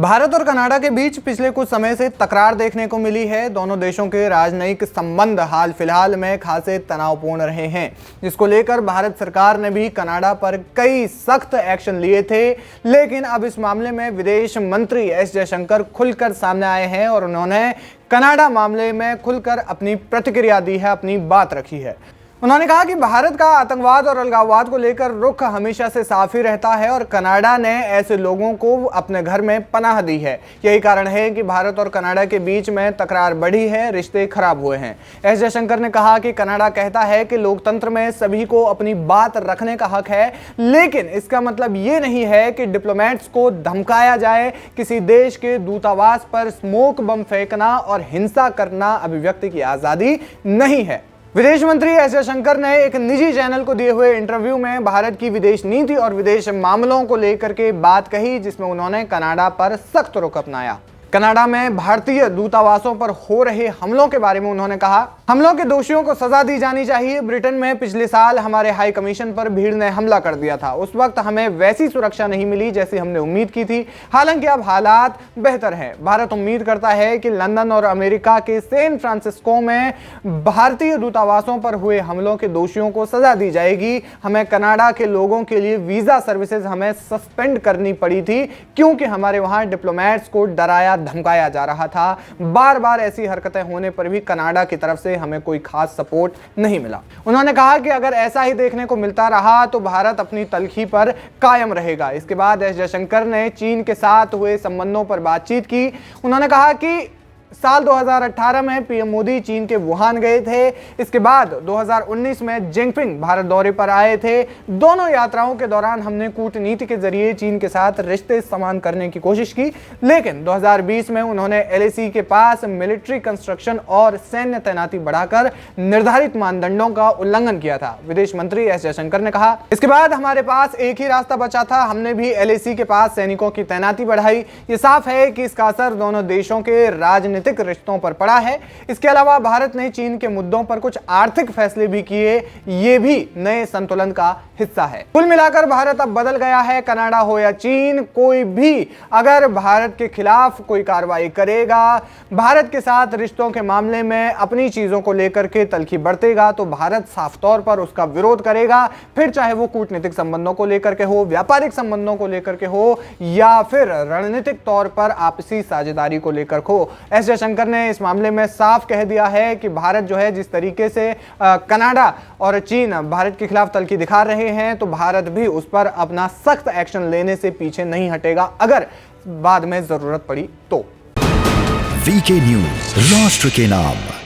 भारत और कनाडा के बीच पिछले कुछ समय से तकरार देखने को मिली है। दोनों देशों के राजनयिक संबंध हाल फिलहाल में खासे तनावपूर्ण रहे हैं, जिसको लेकर भारत सरकार ने भी कनाडा पर कई सख्त एक्शन लिए थे। लेकिन अब इस मामले में विदेश मंत्री एस जयशंकर खुलकर सामने आए हैं और उन्होंने कनाडा मामले में खुलकर अपनी प्रतिक्रिया दी है, अपनी बात रखी है। उन्होंने कहा कि भारत का आतंकवाद और अलगाववाद को लेकर रुख हमेशा से साफ ही रहता है और कनाडा ने ऐसे लोगों को अपने घर में पनाह दी है। यही कारण है कि भारत और कनाडा के बीच में तकरार बढ़ी है, रिश्ते खराब हुए हैं। एस जयशंकर ने कहा कि कनाडा कहता है कि लोकतंत्र में सभी को अपनी बात रखने का हक है, लेकिन इसका मतलब ये नहीं है कि डिप्लोमेट्स को धमकाया जाए। किसी देश के दूतावास पर स्मोक बम फेंकना और हिंसा करना अभिव्यक्ति की आजादी नहीं है। विदेश मंत्री एस जयशंकर ने एक निजी चैनल को दिए हुए इंटरव्यू में भारत की विदेश नीति और विदेश मामलों को लेकर के बात कही, जिसमें उन्होंने कनाडा पर सख्त रुख अपनाया। कनाडा में भारतीय दूतावासों पर हो रहे हमलों के बारे में उन्होंने कहा, हमलों के दोषियों को सजा दी जानी चाहिए। ब्रिटेन में पिछले साल हमारे हाई कमीशन पर भीड़ ने हमला कर दिया था। उस वक्त हमें वैसी सुरक्षा नहीं मिली जैसी हमने उम्मीद की थी। हालांकि अब हालात बेहतर हैं। भारत उम्मीद करता है कि लंदन और अमेरिका के सैन फ्रांसिस्को में भारतीय दूतावासों पर हुए हमलों के दोषियों को सजा दी जाएगी। हमें कनाडा के लोगों के लिए वीजा सर्विसेज हमें सस्पेंड करनी पड़ी थी, क्योंकि हमारे वहां डिप्लोमेट्स को डराया धमकाया जा रहा था। बार बार ऐसी हरकतें होने पर भी कनाडा की तरफ से हमें कोई खास सपोर्ट नहीं मिला। उन्होंने कहा कि अगर ऐसा ही देखने को मिलता रहा तो भारत अपनी तलखी पर कायम रहेगा। इसके बाद एस जयशंकर ने चीन के साथ हुए संबंधों पर बातचीत की। उन्होंने कहा कि साल 2018 में पीएम मोदी चीन के वुहान गए थे। इसके बाद 2019 में जिनपिंग भारत दौरे पर आए थे। दोनों यात्राओं के दौरान हमने कूटनीति के जरिए चीन के साथ रिश्ते समान करने की कोशिश की, लेकिन 2020 में उन्होंने एलएसी के पास मिलिट्री कंस्ट्रक्शन और सैन्य तैनाती बढ़ाकर निर्धारित मानदंडों का उल्लंघन किया था। विदेश मंत्री एस जयशंकर ने कहा, इसके बाद हमारे पास एक ही रास्ता बचा था, हमने भी एलएसी के पास सैनिकों की तैनाती बढ़ाई। ये साफ है कि इसका असर दोनों देशों के राजनीतिक रिश्तों पर पड़ा है। इसके अलावा भारत ने चीन के मुद्दों पर कुछ आर्थिक फैसले भी किए, ये भी नए संतुलन का हिस्सा है। कुल मिलाकर भारत अब बदल गया है। कनाडा हो या चीन, कोई भी अगर भारत के खिलाफ कोई कार्रवाई करेगा, भारत के साथ रिश्तों के मामले में अपनी चीजों को लेकर के तलखी बरतेगा, तो भारत साफ तौर पर उसका विरोध करेगा। फिर चाहे वो कूटनीतिक संबंधों को लेकर के हो, व्यापारिक संबंधों को लेकर के हो, या फिर रणनीतिक तौर पर आपसी साझेदारी को लेकर हो। एस जयशंकर ने इस मामले में साफ कह दिया है कि भारत जो है, जिस तरीके से कनाडा और चीन भारत के खिलाफ तलखी दिखा रहे हैं, तो भारत भी उस पर अपना सख्त एक्शन लेने से पीछे नहीं हटेगा, अगर बाद में जरूरत पड़ी तो। वीके न्यूज, राष्ट्र के नाम।